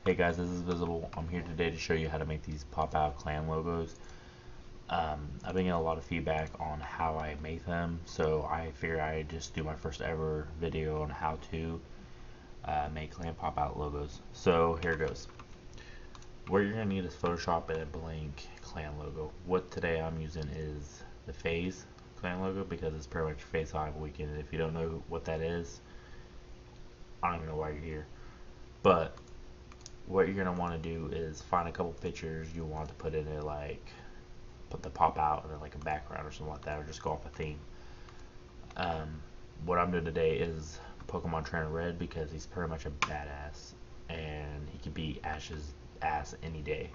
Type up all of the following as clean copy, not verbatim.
Hey guys, this is Visible. I'm here today to show you how to make these pop-out clan logos. I've been getting a lot of feedback on how I make them, so I figured I'd just do my first ever video on how to make clan pop-out logos. So here it goes. What you're going to need is Photoshop and a blank clan logo. What today I'm using is the Phase clan logo because it's pretty much Phase 5 weekend. If you don't know what that is, I don't even know why you're here. But what you're going to want to do is find a couple pictures you want to put in it, like put the pop out and then like a background or something like that, or just go off a theme. What I'm doing today is Pokemon Trainer Red because he's pretty much a badass and he could be Ash's ass any day.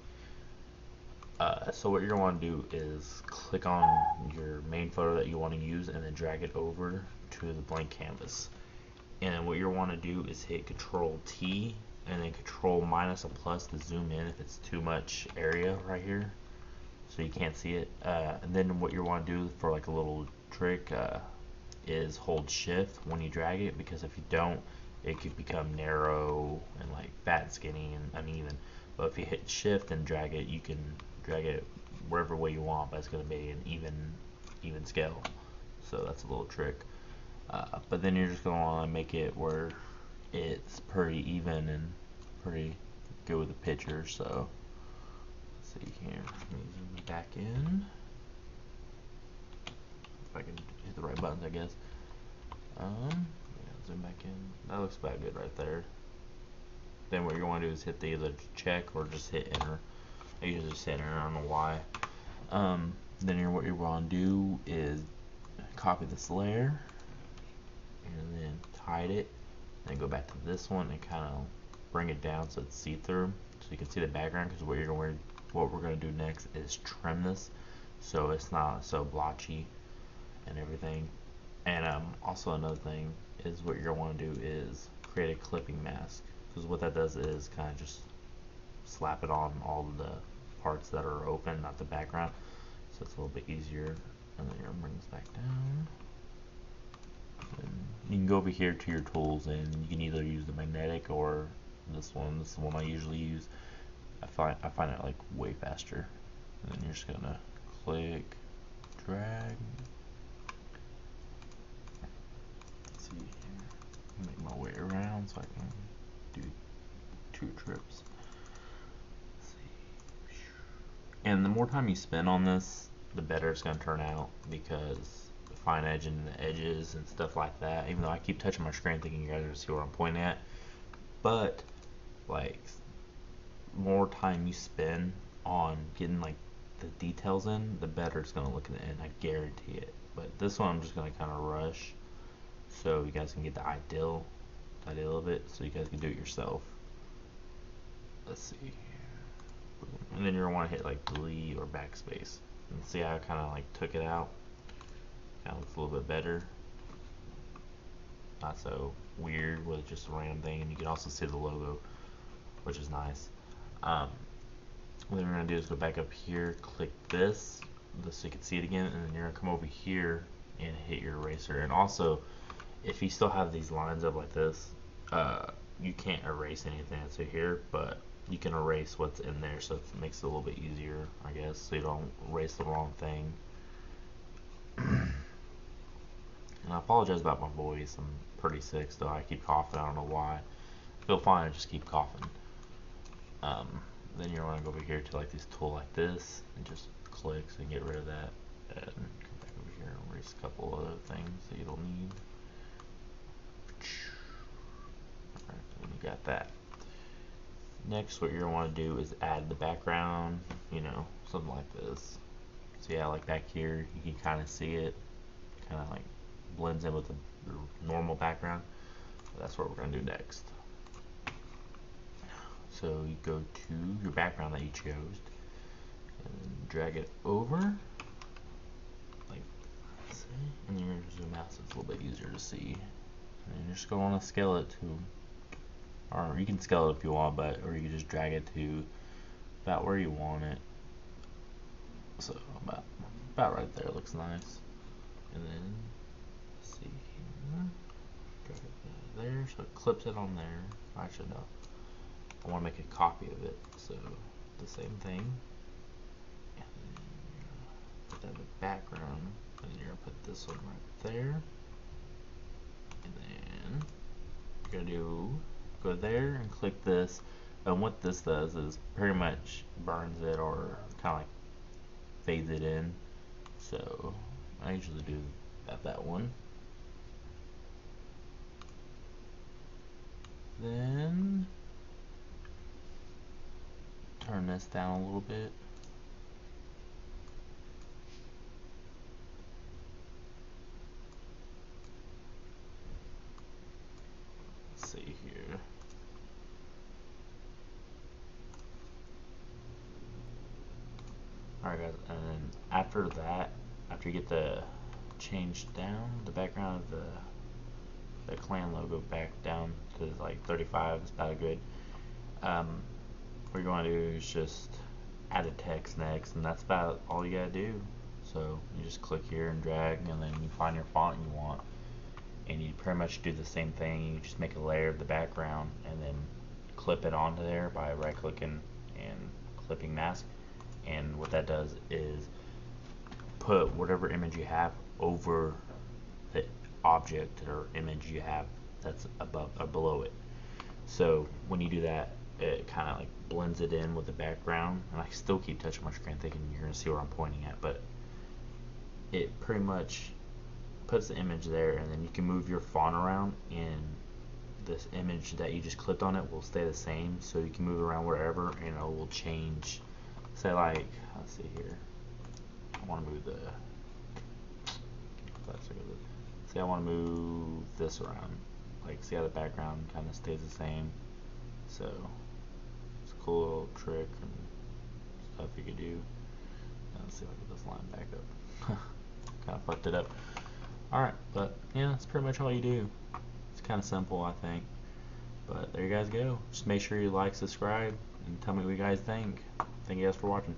So what you're going to want to do is click on your main photo that you want to use and then drag it over to the blank canvas. And what you want to do is hit Control T and then Control minus a plus to zoom in if it's too much area right here so you can't see it. And then what you want to do for like a little trick is hold shift when you drag it, because if you don't, it could become narrow and like fat and skinny and uneven. But if you hit shift and drag it, you can drag it wherever way you want, but it's going to be an even scale. So that's a little trick. But then you're just going to want to make it where it's pretty even and pretty good with the picture. So let's see here, let me zoom back in if I can hit the right buttons, I guess. Yeah, zoom back in. That looks about good right there. Then what you want to do is hit the either check or just hit enter. I usually just hit enter, I don't know why. Then what you want to do is copy this layer and then hide it, and go back to this one and kind of bring it down so it's see-through, so you can see the background. Because what we're going to do next is trim this so it's not so blotchy and everything. And also another thing is what you're going to want to do is create a clipping mask, because what that does is kind of just slap it on all of the parts that are open, not the background, so it's a little bit easier. And then you're going to bring this back down. And you can go over here to your tools and you can either use the magnetic or this one. This is the one I usually use. I find it like way faster. And then you're just gonna click, drag. Let's see here. Make my way around so I can do 2 trips. Let's see. And the more time you spend on this, the better it's gonna turn out, because fine edging the edges and stuff like that, even though I keep touching my screen thinking you guys are gonna see where I'm pointing at, but like more time you spend on getting like the details in, the better it's gonna look in the end, I guarantee it. But this one I'm just gonna kind of rush so you guys can get the ideal of it, so you guys can do it yourself. Let's see, and then you're gonna want to hit like delete or backspace and see how I kind of like took it out. Kind of looks a little bit better, not so weird with just a random thing, and you can also see the logo, which is nice. What we're going to do is go back up here, click this so you can see it again, and then you're going to come over here and hit your eraser. And also, if you still have these lines up like this, you can't erase anything that's here, but you can erase what's in there, so it makes it a little bit easier, I guess, so you don't erase the wrong thing. And I apologize about my voice, I'm pretty sick still, I keep coughing, I don't know why. I feel fine, I just keep coughing. Then you're going to go over here to like this tool like this and just click and get rid of that, and come back over here and erase a couple other things that you don't need. Alright, and you got that. Next, what you're going to want to do is add the background, you know, something like this. So yeah, like back here, you can kind of see it, kind of like blends in with the normal background. So that's what we're going to do next. So you go to your background that you chose and drag it over, like this, and you're going to zoom out so it's a little bit easier to see. And you're just going to scale it to, or you can scale it if you want, or you can just drag it to about where you want it. So about right there, looks nice. And then let's see here, drag it there so it clips it on there. Actually no. I want to make a copy of it. So the same thing. And then put that in the background. And then you're gonna put this one right there. And then you're gonna go there and click this. And what this does is pretty much burns it or kind of like fades it in. So I usually do that one. Then turn this down a little bit. Let's see here. Alright guys, and then after that, after you get the change down, the background of the clan logo back down to like 35 is about good. What you're going to do is just add a text next, and that's about all you gotta do. So you just click here and drag, and then you find your font you want, and you pretty much do the same thing. You just make a layer of the background and then clip it onto there by right clicking and clipping mask. And what that does is put whatever image you have over the object or image you have that's above or below it. So when you do that, it kind of like blends it in with the background. And I still keep touching my screen thinking you're gonna see where I'm pointing at, but it pretty much puts the image there, and then you can move your font around, and this image that you just clipped on it will stay the same. So you can move it around wherever, and it will change. Say like, let's see here, I want to move the, say I want to move this around, like see how the background kind of stays the same. So it's a cool little trick and stuff you could do. Now, let's see if I get this line back up. Kind of fucked it up. Alright, but yeah, that's pretty much all you do. It's kind of simple, I think. But there you guys go. Just make sure you like, subscribe, and tell me what you guys think. Thank you guys for watching.